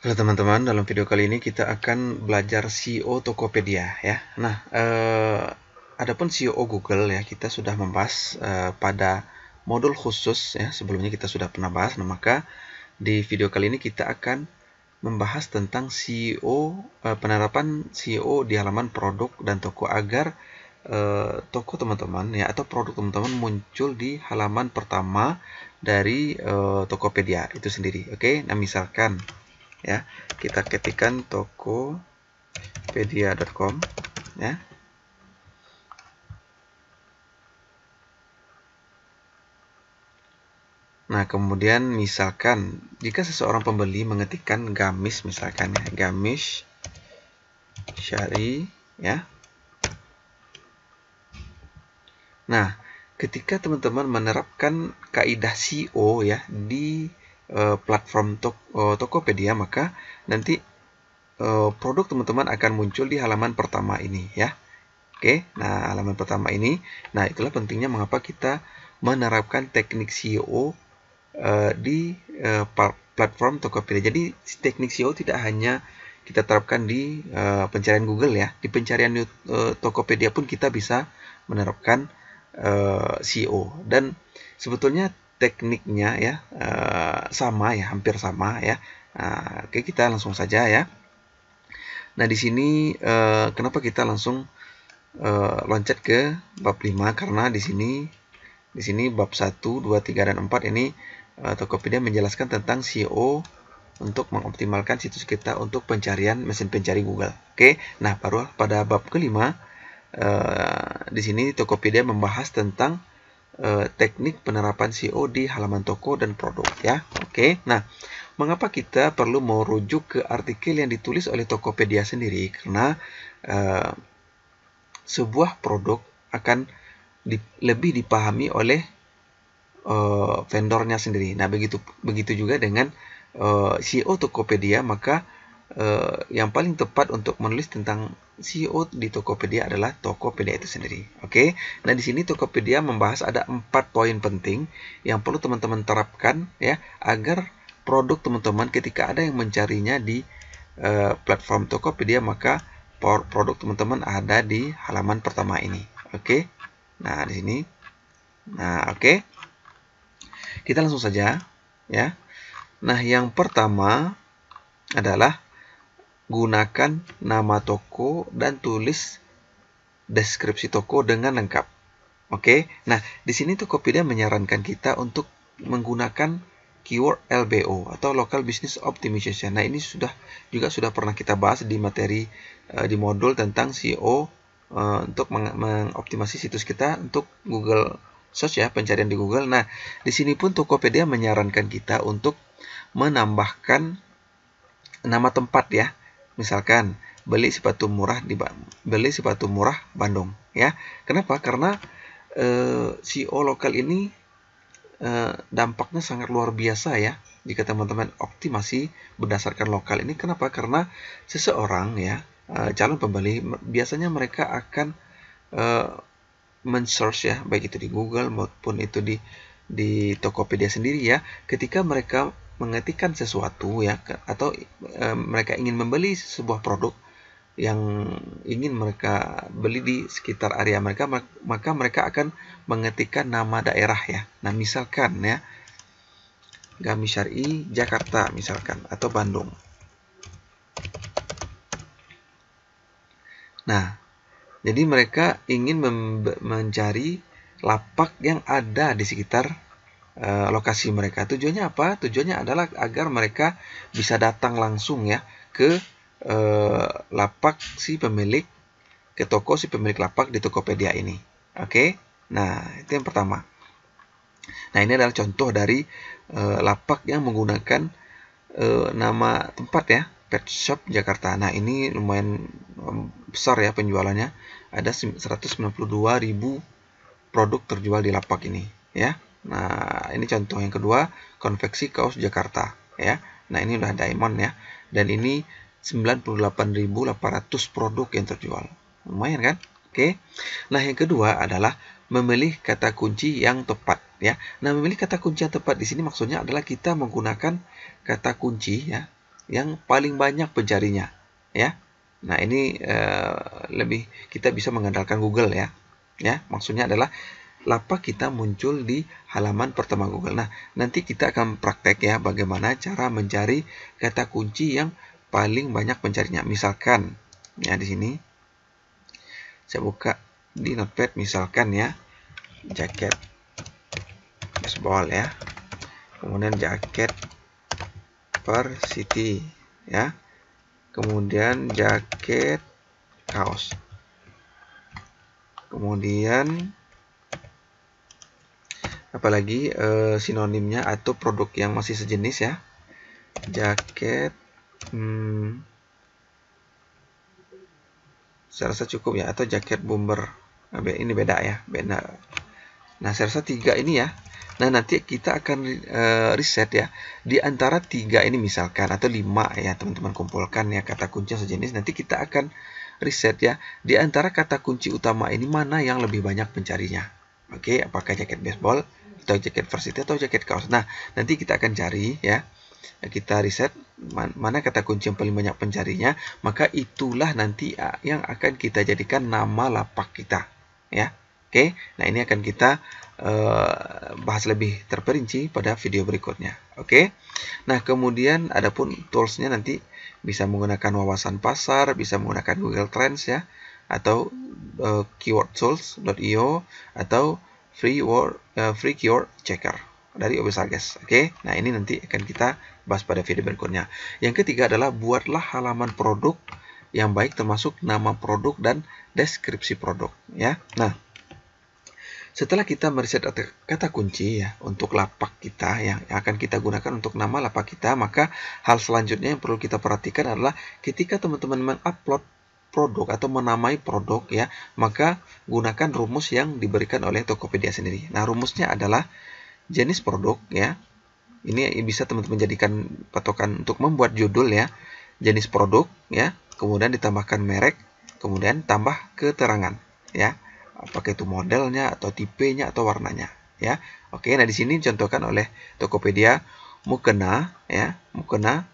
Halo teman-teman, dalam video kali ini kita akan belajar SEO Tokopedia ya. Nah, adapun SEO Google ya, kita sudah membahas pada modul khusus ya. Sebelumnya kita sudah pernah bahas. Nah, maka di video kali ini kita akan membahas tentang SEO, penerapan SEO di halaman produk dan toko agar toko teman-teman ya atau produk teman-teman muncul di halaman pertama dari Tokopedia itu sendiri. Oke, nah misalkan ya kita ketikkan tokopedia.com ya. Nah, kemudian misalkan jika seseorang pembeli mengetikkan gamis misalkan ya, gamis syari ya. Nah, ketika teman-teman menerapkan kaidah SEO ya di platform Tokopedia, maka nanti produk teman-teman akan muncul di halaman pertama ini ya. Oke, nah halaman pertama ini, nah itulah pentingnya mengapa kita menerapkan teknik SEO di platform Tokopedia. Jadi teknik SEO tidak hanya kita terapkan di pencarian Google ya, di pencarian Tokopedia pun kita bisa menerapkan SEO dan sebetulnya tekniknya ya sama ya, hampir sama ya. Nah, oke, kita langsung saja ya. Nah, di sini kenapa kita langsung loncat ke bab 5 karena di sini bab 1, 2, 3 dan 4 ini Tokopedia menjelaskan tentang SEO untuk mengoptimalkan situs kita untuk pencarian mesin pencari Google. Oke, nah baru pada bab kelima di sini Tokopedia membahas tentang teknik penerapan SEO di halaman toko dan produk ya. Oke, nah mengapa kita perlu merujuk ke artikel yang ditulis oleh Tokopedia sendiri? Karena sebuah produk akan lebih dipahami oleh vendornya sendiri. Nah, begitu juga dengan SEO Tokopedia, maka yang paling tepat untuk menulis tentang SEO di Tokopedia adalah Tokopedia itu sendiri. Oke, nah di sini Tokopedia membahas ada 4 poin penting yang perlu teman-teman terapkan ya agar produk teman-teman ketika ada yang mencarinya di platform Tokopedia maka produk teman-teman ada di halaman pertama ini. Oke, nah di sini, nah oke. Kita langsung saja ya. Nah, yang pertama adalah gunakan nama toko dan tulis deskripsi toko dengan lengkap. Oke. Nah, di sini Tokopedia menyarankan kita untuk menggunakan keyword LBO atau Local Business Optimization. Nah, ini sudah pernah kita bahas di materi di modul tentang SEO untuk mengoptimasi situs kita untuk Google Search ya, pencarian di Google. Nah, di sini pun Tokopedia menyarankan kita untuk menambahkan nama tempat ya. Misalkan beli sepatu murah Bandung ya. Kenapa? Karena SEO lokal ini dampaknya sangat luar biasa ya jika teman-teman optimasi berdasarkan lokal ini. Kenapa? Karena seseorang ya calon pembeli biasanya mereka akan men-search ya, baik itu di Google maupun itu di Tokopedia sendiri ya, ketika mereka mengetikkan sesuatu ya atau mereka ingin membeli sebuah produk yang ingin mereka beli di sekitar area mereka, maka mereka akan mengetikkan nama daerah ya. Nah, misalkan ya Gamis Syari Jakarta misalkan atau Bandung. Nah, jadi mereka ingin mencari lapak yang ada di sekitar lokasi mereka. Tujuannya apa? Tujuannya adalah agar mereka bisa datang langsung ya ke lapak si pemilik, ke toko si pemilik lapak di Tokopedia ini. Oke? Nah, itu yang pertama. Nah, ini adalah contoh dari lapak yang menggunakan nama tempat ya, Pet Shop Jakarta. Nah, ini lumayan besar ya penjualannya. Ada 192.000 produk terjual di lapak ini ya. Nah, ini contoh yang kedua, konveksi kaos Jakarta ya. Nah, ini udah diamond ya. Dan ini 98.800 produk yang terjual. Lumayan kan? Oke. Nah, yang kedua adalah memilih kata kunci yang tepat ya. Nah, memilih kata kunci yang tepat di sini maksudnya adalah kita menggunakan kata kunci ya yang paling banyak pencarinya, ya. Nah, ini lebih kita bisa mengandalkan Google ya. Ya, maksudnya adalah lapak kita muncul di halaman pertama Google. Nah, nanti kita akan praktek ya bagaimana cara mencari kata kunci yang paling banyak pencarinya. Misalkan ya di sini saya buka di Notepad, misalkan ya jaket baseball ya. Kemudian jaket varsity ya. Kemudian jaket kaos. Kemudian apalagi sinonimnya atau produk yang masih sejenis ya. Jaket saya rasa cukup ya, atau jaket bomber. Ini beda ya, beda. Nah, saya rasa 3 ini ya. Nah, nanti kita akan riset ya di antara 3 ini misalkan, atau 5 ya, teman-teman kumpulkan ya kata kunci sejenis. Nanti kita akan riset ya di antara kata kunci utama ini mana yang lebih banyak pencarinya. Oke, apakah jaket baseball atau jaket varsity atau jaket kaos. Nah, nanti kita akan cari ya. Kita riset mana kata kunci yang paling banyak pencarinya, maka itulah nanti yang akan kita jadikan nama lapak kita ya. Oke, nah ini akan kita bahas lebih terperinci pada video berikutnya. Oke, nah kemudian adapun toolsnya nanti bisa menggunakan wawasan pasar, bisa menggunakan Google Trends ya, atau keywordtools.io atau free keyword checker dari OBSarges. Oke, nah ini nanti akan kita bahas pada video berikutnya. Yang ketiga adalah buatlah halaman produk yang baik termasuk nama produk dan deskripsi produk ya. Nah, setelah kita meriset kata kunci ya untuk lapak kita yang akan kita gunakan untuk nama lapak kita, maka hal selanjutnya yang perlu kita perhatikan adalah ketika teman-teman mengupload produk atau menamai produk ya, maka gunakan rumus yang diberikan oleh Tokopedia sendiri. Nah, rumusnya adalah jenis produk ya. Ini bisa teman-teman jadikan patokan untuk membuat judul ya. Jenis produk ya, kemudian ditambahkan merek, kemudian tambah keterangan ya. Apakah itu modelnya atau tipenya atau warnanya ya. Oke, nah di sini dicontohkan oleh Tokopedia mukena ya, mukena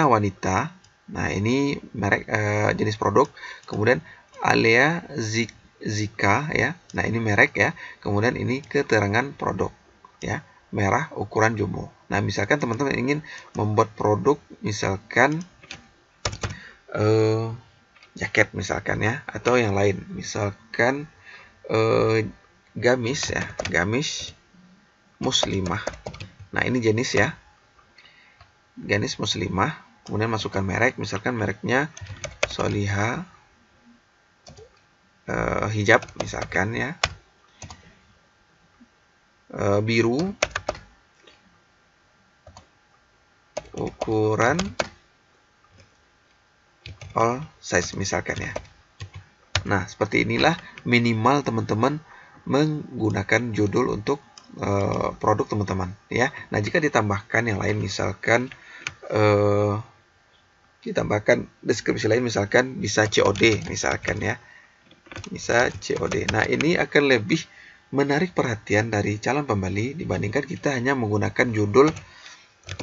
wanita. Nah, ini merek jenis produk, kemudian Alea Zika ya. Nah, ini merek ya. Kemudian ini keterangan produk ya. Merah ukuran jumbo. Nah, misalkan teman-teman ingin membuat produk misalkan jaket misalkan ya, atau yang lain. Misalkan gamis ya, gamis muslimah. Nah, ini jenis ya. Gamis muslimah. Kemudian masukkan merek, misalkan mereknya Soliha hijab misalkan ya. Biru ukuran all size misalkan ya. Nah, seperti inilah minimal teman-teman menggunakan judul untuk produk teman-teman ya. Nah, jika ditambahkan yang lain misalkan ditambahkan deskripsi lain misalkan bisa COD misalkan ya. Bisa COD. Nah, ini akan lebih menarik perhatian dari calon pembeli dibandingkan kita hanya menggunakan judul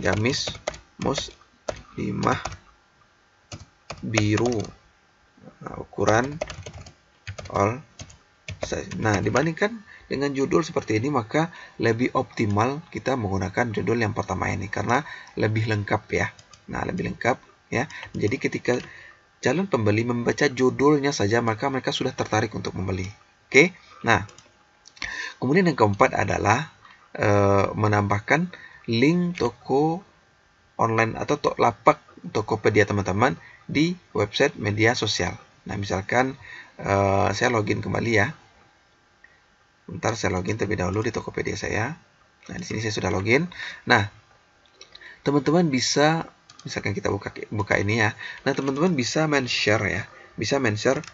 gamis muslimah biru ukuran all size. Nah, dibandingkan dengan judul seperti ini, maka lebih optimal kita menggunakan judul yang pertama ini karena lebih lengkap ya. Nah, lebih lengkap ya. Jadi ketika calon pembeli membaca judulnya saja, maka mereka sudah tertarik untuk membeli. Oke. Nah, kemudian yang keempat adalah menambahkan link toko online atau lapak Tokopedia teman-teman di website media sosial. Nah, misalkan saya login kembali ya. Bentar, saya login terlebih dahulu di Tokopedia saya. Nah, di sini saya sudah login. Nah, teman-teman bisa, misalkan kita buka ini ya. Nah, teman-teman bisa men-share ya. Bisa men-share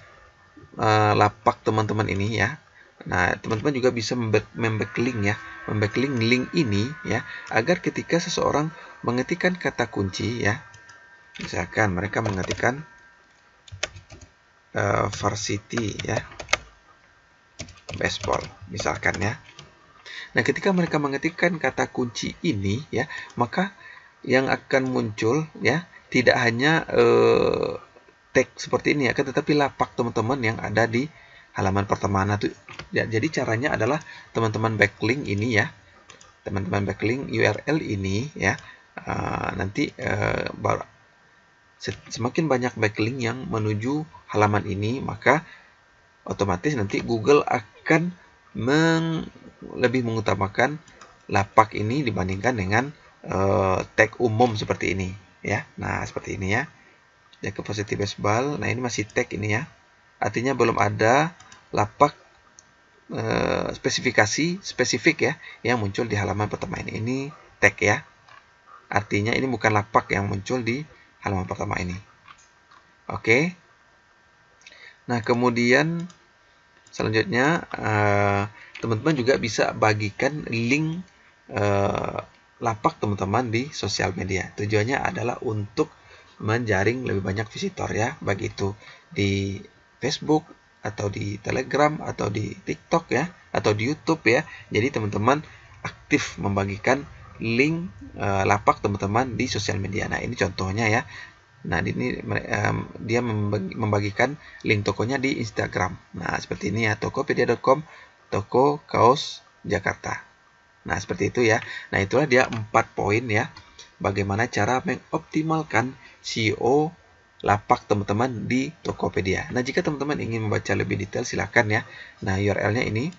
lapak teman-teman ini ya. Nah, teman-teman juga bisa membacklink ya. Membacklink link ini ya, agar ketika seseorang mengetikkan kata kunci ya. Misalkan mereka mengetikkan varsity ya. Baseball misalkan ya. Nah, ketika mereka mengetikkan kata kunci ini ya, maka yang akan muncul ya tidak hanya tag seperti ini ya, tetapi lapak teman-teman yang ada di halaman pertama. Nah, ya, jadi caranya adalah teman-teman backlink ini ya, teman-teman backlink URL ini ya, nanti semakin banyak backlink yang menuju halaman ini, maka otomatis nanti Google akan lebih mengutamakan lapak ini dibandingkan dengan tag umum seperti ini ya. Nah, seperti ini ya. Jacob Positive Baseball. Nah, ini masih tag ini ya. Artinya belum ada lapak spesifik ya yang muncul di halaman pertama ini. Ini tag ya. Artinya ini bukan lapak yang muncul di halaman pertama ini. Oke. Nah, kemudian selanjutnya teman-teman juga bisa bagikan link lapak teman-teman di sosial media. Tujuannya adalah untuk menjaring lebih banyak visitor ya, baik itu di Facebook atau di Telegram atau di TikTok ya, atau di YouTube ya. Jadi teman-teman aktif membagikan link lapak teman-teman di sosial media. Nah, ini contohnya ya. Nah, ini dia membagikan link tokonya di Instagram. Nah, seperti ini ya, tokopedia.com, toko kaos Jakarta. Nah, seperti itu ya. Nah, itulah dia 4 poin ya. Bagaimana cara mengoptimalkan SEO lapak teman-teman di Tokopedia. Nah, jika teman-teman ingin membaca lebih detail, silakan ya. Nah, URL-nya ini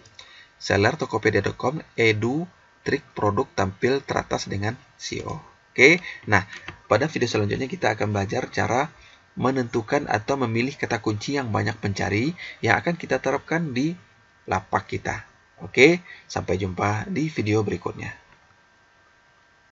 seller.tokopedia.com, edu trik produk tampil teratas dengan SEO. Oke, nah pada video selanjutnya kita akan belajar cara menentukan atau memilih kata kunci yang banyak pencari yang akan kita terapkan di lapak kita. Oke, sampai jumpa di video berikutnya.